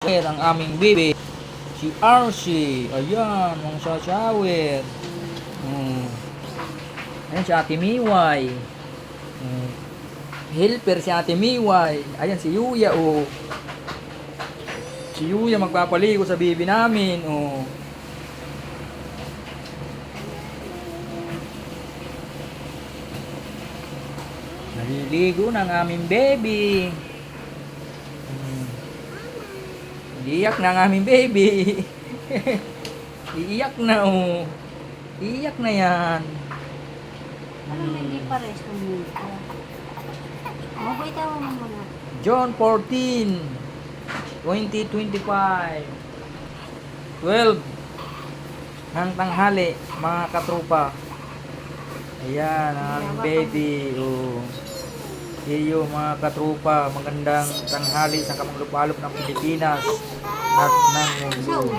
Ang aming baby, si RC. Ayan, ang shower. Ayan si Ate Miway. Helper si Ate Miway. Ayan si Yuya, oh. Si Yuya magpapaligo sa baby namin, oh. Naliligo ng aming baby. Iiyak na ang aming baby. Iiyak na, oh. Iiyak na yan. Alam mo, hindi pares ng mito. Mabuhay mo muna. John 14, 2025. 12 ng tanghali, mga katrupa. Ayan, ang aming baby. Oh. Iyo mga katrupa, magandang tanghali sa kamang lupalop ng Pilipinas at ng mundo.